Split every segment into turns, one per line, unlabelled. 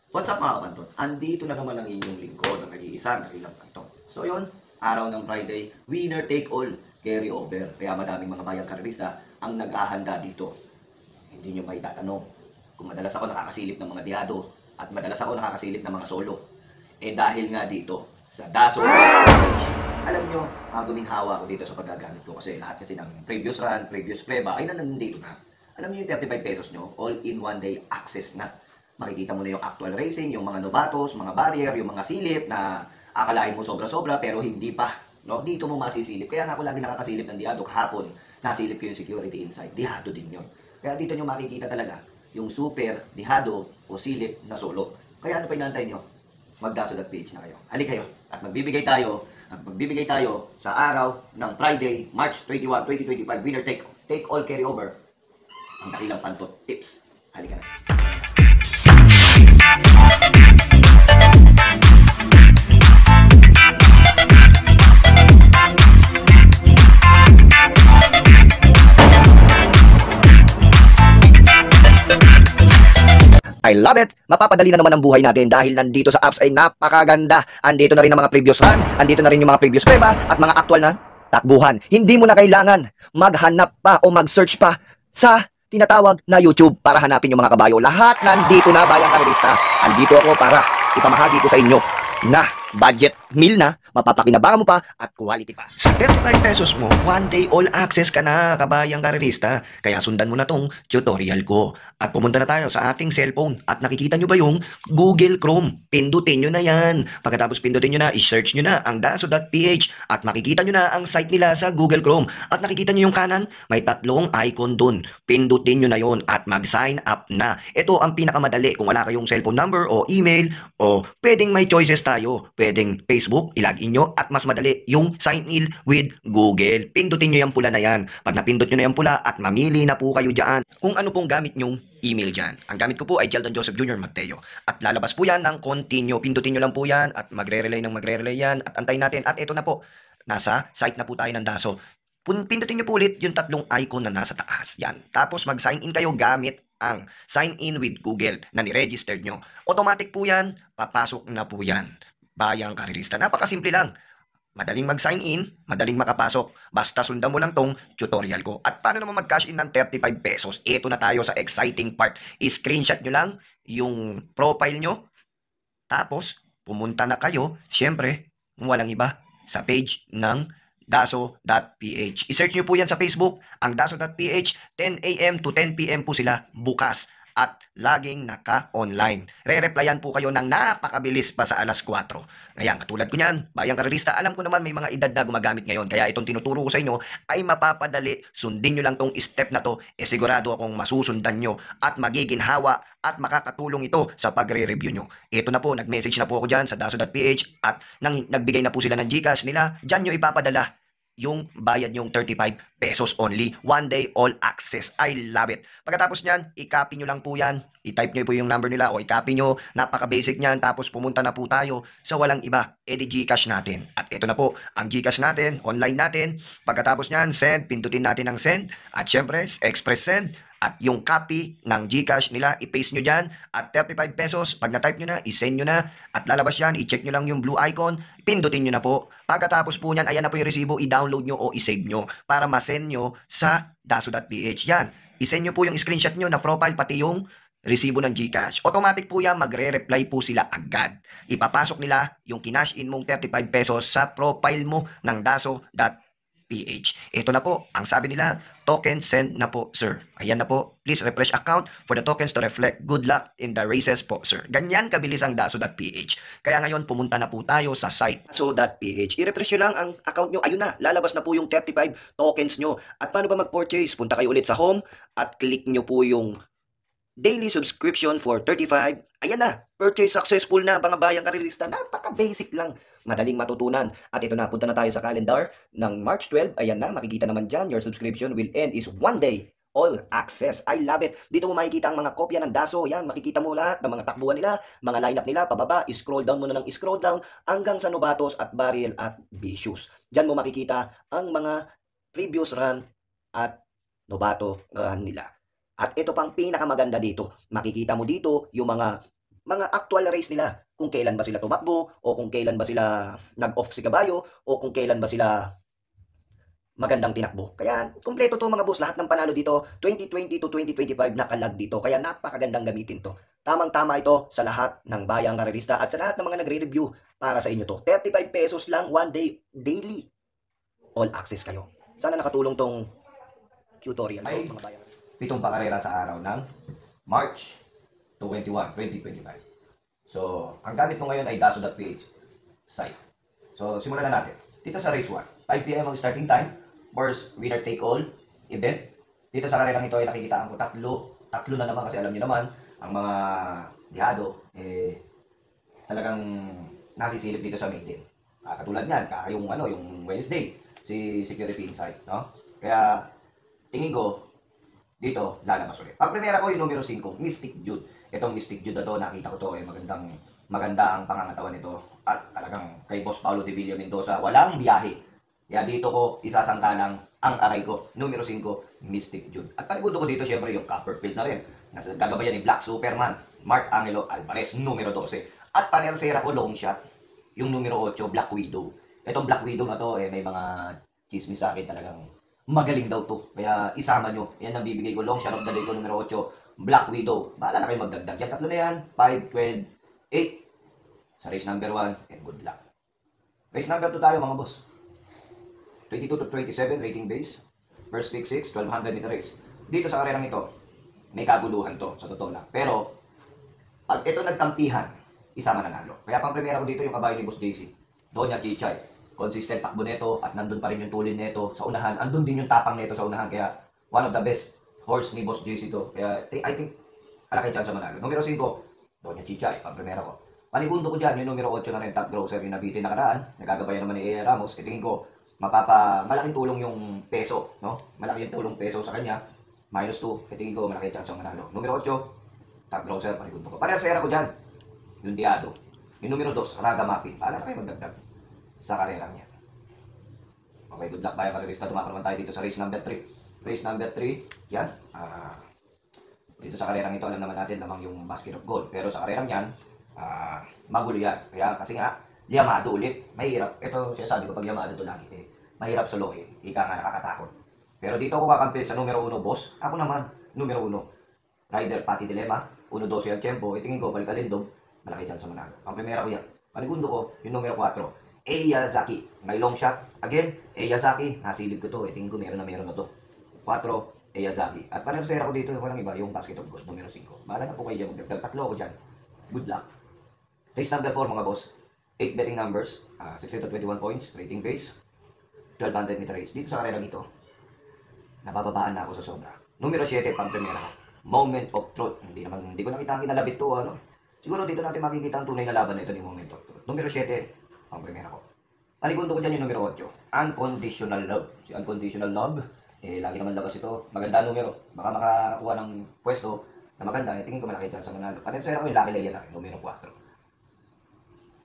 What's up mga kapantot? Andito na naman ang inyong lingkod, ang nag-iisa, nakilang pantot. So yun, araw ng Friday, winner take all, carry over. Kaya madaming mga bayang karerista ang nag-ahanda dito. Hindi nyo may tatanong kung madalas ako nakakasilip ng mga diado at madalas ako nakakasilip ng mga solo. Eh dahil nga dito, sa Daso alam nyo, guminhawa ako dito sa paggagamit ko kasi lahat kasi ng previous run, previous pleba ay nandito na. Alam nyo yung 35 pesos nyo, all in one day access na. Makikita mo na yung actual racing, yung mga novatos, mga barrier, yung mga silip na akalain mo sobra-sobra pero hindi pa. No? Dito mo masisilip. Kaya nga ako lagi nakakasilip ng Diado kahapon. Nasilip ko yung security inside. Diado din yun. Kaya dito nyo makikita talaga yung super, dihado o silip na solo. Kaya ano pa inaantay nyo? Magdaso.ph na kayo. Halika kayo. At magbibigay tayo sa araw ng Friday, March 21, 2025, winner take all carry over. Ang dakilang pantot tips. Halika na. I love it! Mapapadali na naman ang buhay natin dahil nandito sa apps ay napakaganda. Andito na rin ang mga previous run, andito na rin yung mga previous prueba at mga actual na takbuhan. Hindi mo na kailangan maghanap pa o mag-search pa sa tinatawag na YouTube para hanapin yung mga kabayo. Lahat nandito na, bayang karerista. Andito ako para ipamahagi ko sa inyo na budget meal na, mapapakinabangan mo pa at quality pa. Sa 35 pesos mo, one day all access ka na, kabayang karerista. Kaya sundan mo na tong tutorial ko. At pumunta na tayo sa ating cellphone. At nakikita nyo ba yung Google Chrome? Pindutin nyo na yan. Pagkatapos pindutin nyo na, i-search nyo na ang daso.ph at makikita nyo na ang site nila sa Google Chrome. At nakikita nyo yung kanan, may tatlong icon dun. Pindutin nyo na yon at mag-sign up na. Ito ang pinakamadali kung wala kayong cellphone number o email o pwedeng may choices tayo. Pwedeng Facebook, ilagin nyo at mas madali yung sign in with Google. Pindutin nyo yung pula na yan. Pag napindot nyo na yung pula at mamili na po kayo dyan kung ano pong gamit nyong email dyan. Ang gamit ko po ay Jeldon Joseph Jr. Mateo. At lalabas po yan ng continue. Pindutin nyo lang po yan at magre-relay yan at antayin natin. At ito na po, nasa site na po tayo ng Daso. Pindutin nyo po ulit yung tatlong icon na nasa taas. Yan. Tapos mag-sign in kayo gamit ang sign in with Google na ni-registered nyo. Automatic po yan, papasok na po yan. Bayang karerista. Napakasimple lang. Madaling mag-sign in, madaling makapasok. Basta sundan mo lang tong tutorial ko. At paano naman mag-cash in ng 35 pesos? Ito na tayo sa exciting part. I-screenshot nyo lang yung profile nyo. Tapos, pumunta na kayo, syempre, walang iba, sa page ng daso.ph. I-search nyo po yan sa Facebook, ang daso.ph, 10 a.m. to 10 p.m. po sila bukas. At laging naka-online. Re-replyan po kayo ng napakabilis pa sa alas 4. Ngayon, katulad ko niyan, bayang karerista, alam ko naman may mga edad na gumagamit ngayon. Kaya itong tinuturo ko sa inyo ay mapapadali. Sundin nyo lang tong step na to. Sigurado akong masusundan nyo at magiging hawa at makakatulong ito sa pagre-review nyo. Ito na po, nag-message na po ako dyan sa daso.ph at nagbigay na po sila ng GCash nila. Dyan nyo ipapadala yung bayad yung 35 pesos only. One day all access. I love it. Pagkatapos nyan, i-copy nyo lang po yan. I-type nyo po yung number nila o i-copy nyo. Napaka-basic nyan. Tapos pumunta na po tayo sa walang iba. Di GCash natin. At ito na po, ang GCash natin, online natin. Pagkatapos nyan, send. Pindutin natin ang send. At syempre, express send. At yung copy ng GCash nila, i-paste nyo dyan. At 35 pesos, pag na-type nyo na, i-send nyo na. At lalabas yan, i-check nyo lang yung blue icon. Pindutin nyo na po. Pagkatapos po nyan, ayan na po yung resibo, i-download nyo o i-save nyo para ma-send nyo sa daso.ph. Yan. I-send nyo po yung screenshot nyo na profile, pati yung resibo ng GCash. Automatic po yan, magre-reply po sila agad. Ipapasok nila yung kinash in mong 35 pesos sa profile mo ng daso.ph. Ito na po, ang sabi nila, token send na po, sir. Ayan na po, please refresh account for the tokens to reflect. Good luck in the races po, sir. Ganyan kabilis ang daso.ph. Kaya ngayon, pumunta na po tayo sa site daso.ph. I-refresh nyo lang ang account nyo. Ayun na, lalabas na po yung 35 tokens nyo. At paano ba mag-purchase? Punta kayo ulit sa home at click nyo po yung daily subscription for 35. Ayan na, purchase successful na, mga bayang karerista. Napaka-basic lang, madaling matutunan. At ito na, punta na tayo sa calendar ng March 12. Ayan na, makikita naman dyan, your subscription will end is one day all access. I love it. Dito mo makikita ang mga kopya ng Daso. Yan, makikita mo lahat ng mga takbuhan nila, mga lineup nila, pababa, scroll down mo na ng scroll down hanggang sa Novatos at Barriel at Vicious. Dyan mo makikita ang mga previous run at Novato run nila. At ito pang pinakamaganda dito, makikita mo dito yung mga mga actual race nila. Kung kailan ba sila tumakbo, o kung kailan ba sila nag-off si kabayo, o kung kailan ba sila magandang tinakbo. Kaya kumpleto to mga boss, lahat ng panalo dito 2020 to 2025 nakalag dito. Kaya napakagandang gamitin to. Tamang-tama ito sa lahat ng bayang karerista at sa lahat ng mga nagre-review para sa inyo to. 35 pesos lang one day daily. All access kayo. Sana nakatulong tong tutorial ko, mga bayang. Pitong pakarera sa araw ng March 21, 2025. So, ang gamit ko ngayon ay daso.ph site. So, simulan na natin. Dito sa race 1, 5 PM ang starting time. First, winner take all event. Dito sa karerang ito ay nakikitaan ko tatlo na naman kasi alam niyo naman, ang mga dihado, talagang nasisilip dito sa maiden. Katulad niyan, yung Wednesday, si Security Insight, no? Kaya, tingin ko, dito, lalabas ulit. Ang primera ko, yung numero 5, Mystic Jude. Itong Mystic Jude na to, nakita ko to, maganda ang pangangatawan nito. At talagang kay Boss Paulo de Villa Mendoza, walang biyahe. Kaya dito ko isasangkalang ang aray ko. Numero 5, Mystic Jude. At paligundo ko dito, syempre, yung Copperfield na rin. Gagabayan ni Black Superman, Mark Angelo Alvarez, numero 12. At panersera ko, long shot, yung numero 8, Black Widow. Itong Black Widow na to, may mga chismis sa akin talagang magaling daw to. Kaya isama nyo. Yan ang bibigay ko. Long shot of the day ko, numero 8, Black Widow. Bahala na kayo magdagdag. Yan, tatlo na yan. 5, 12, 8. Sa race number 1, and good luck. Race number 2 tayo mga boss. 22 to 27, rating base. First pick 6, 1200 meter race. Dito sa karerang ito, may kaguluhan to, sa totoo lang. Pero, pag ito nagkampihan, isa mananalo. Kaya pang primera ko dito yung kabayo ni Boss JC. Donya Chichay. Consistent takbo nito at nandun pa rin yung tulin nito sa unahan. Andun din yung tapang nito sa unahan. Kaya one of the best horse ni Boss JC to. Kaya I think malaki chance manalo. Numero 5, Donya Chichay, pang primera ko. Panigundo ko dyan, yung numero 8 na rin, top grocer, yung nabitin nakaraan. Nagagabayan naman ni A. Ramos. Tingin ko, malaking tulong yung peso, no? Malaki yung tulong peso sa kanya. -2, tingin ko malaki chance ang manalo. Numero 8, top grocer, panigundo ko. Pareha ko dyan, yung Diado. Yung numero 2, Raga Mapin. Paala na kayo magdagdag sa karerang niya. Okay, good luck bayang karerista. Tumakbo naman tayo dito sa race number 3. Race number 3, yan. Dito sa karerang ito, alam naman natin lamang yung basket of gold. Pero sa karerang yan, magulo yan. Kaya kasi nga, liyamado ulit. Mahirap. Ito, siya sabi ko, pag liyamado ito lagi, mahirap suluhin. Ika nga nakakatakot. Pero dito ako kakampi sa numero 1, boss. Ako naman, numero 1. Rider Pati Dilema, 1-12 ang tempo. Tingin ko, balik alindog, malaki dyan sa manalo. Ang primera ko yan. Panigundo ko, yung numero 4, Eiyazaki. May long shot. Again, Eiyazaki. Nasilip ko to. Tingin ko, meron na to. 4, Eiyazaki. At panersera ko dito, walang iba, yung basket of gold, numero 5. Bahala na po kayo dyan. Magdagdag 3 ako dyan. Good luck. Race number 4, mga boss. 8 betting numbers. 16 to 21 points. Rating base. 1200 meter race. Dito sa karerang ito, nabababaan na ako sa sobra. Numero 7, pang primera ko. Moment of Truth. Hindi ko nakita ang kinalabit to, ano. Siguro dito natin makikita ang tunay na laban na ito ni Moment of Truth. Numero 7, pang primera ko. Panigundo ko dyan yung numero 8. Unconditional Love. Si Unconditional Love, lagi naman labas ito. Maganda numero. Baka makakuha ng pwesto na maganda. Tingin ko malaki dyan sa manalo. Panersera ko yung Lucky Leia na rin. Numero 4.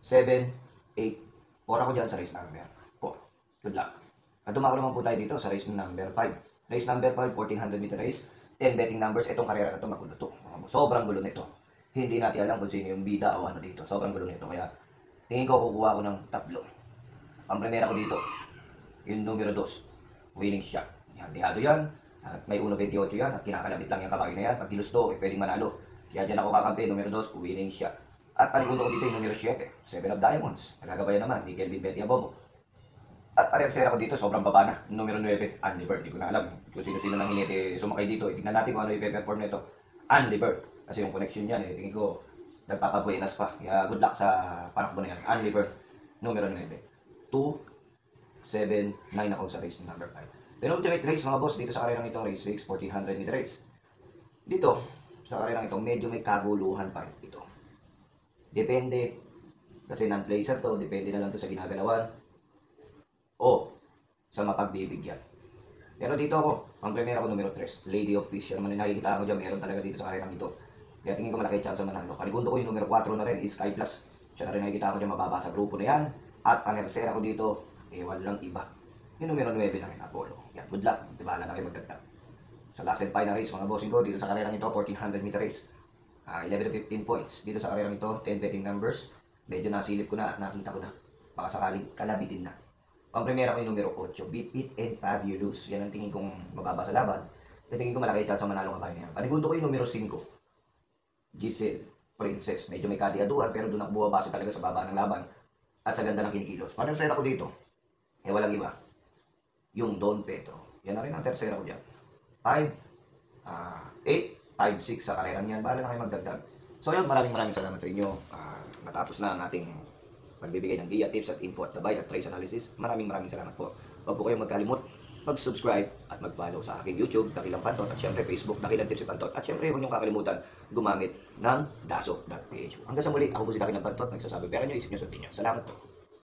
7, 8. 4 ako dyan sa race number 4. Good luck. At dumako naman po tayo dito sa race number 5. Race number 5, 1400 meter race. 10 betting numbers. Itong karera na ito, magulo to. Sobrang gulo nito. Hindi natin alam kung sino yung bida o ano dito. Sobrang gulo nito. Kaya tingin ko kukuha ko ng tatlo. Ang primera ko dito, yung numero 2. Winning shot. Yan, dihado yan. At may 1.28 yan. At kinakalabit lang yung kabayo na yan. Pag ginusto, pwedeng manalo. Kaya dyan ako kakampi. Numero 2, winning shot. At panigundo ko dito yung numero 7, 7 of Diamonds. Nagagabayan naman ni Kelvin Betty Abobo. At pareksera ko dito, sobrang baba na. Numero 9, Unli Bird. Hindi ko na alam kung sino-sino nang hiniti sumakay dito. Tignan natin kung ano yung perform nito. Unli Bird. Kasi yung connection yan, tingin ko, nagpapabuenas pa. Kaya good luck sa panakbo na yan. Unli Bird, numero 9. 2, 7, 9 ako sa race number 5. Penultimate race mga boss, dito sa karerang ito, race 6, 1400 meter race. Dito, sa karerang ito, medyo may kaguluhan pa rin ito. Depende, kasi non-placer to, depende na lang to sa ginagalawan o sa mapagbibigyan. Pero dito ako, ang primera ko numero 3, Lady of Peace. Yan naman yung nakikita ko dyan, meron talaga dito sa karerang ito. Kaya tingin ko malaki chance manalo. Panigundo ko yung numero 4 na rin, is Sky Plus. Siya na rin nakikita ko dyan, mababa sa grupo na yan. At panersera ko dito, walang iba. Yung numero 9 na rin, Apollo. Yan, good luck. Diba, na kayo magdagdag. Sa last and final race, mga bossing ko, dito sa karerang ito, 1400 meter race. 11 to 15 points. Dito sa karerang ito, 10 betting numbers. Medyo nasilip ko na at nakita ko na. Baka sakaling kalabitin na. Ang primera ko yung numero 8, Beat It and Fabulous. Yan ang tingin kong mababa sa laban. Yung tingin ko malaki chance sa manalo kabayo niya. Panigundo ko yung numero 5, Giselle Princess. Medyo may kadiaduhan pero doon ako bumabase talaga sa baba ng laban at sa ganda ng kinikilos. Parang sera ko dito, walang iba. Yung Don Pedro. Yan na rin ang tercera ko dyan. 5, 8, 5, 6 sa karerang yan. Bahala na kayo magdagdag. So yun, maraming salamat sa inyo. Natapos na ang ating pagbibigay ng guia, tips at info at gabay at trace analysis. Maraming salamat po. Huwag po kayong magkalimot mag-subscribe at mag-follow sa aking YouTube, Dakilang Pantot, at syempre Facebook, Dakilang Tips at Pantot. At syempre, huwag niyong kakalimutan gumamit ng daso.ph. Hanggang sa muli, ako po si Dakilang Pantot, nagsasabi, pero nyo, isip nyo, sundin nyo. Salamat po.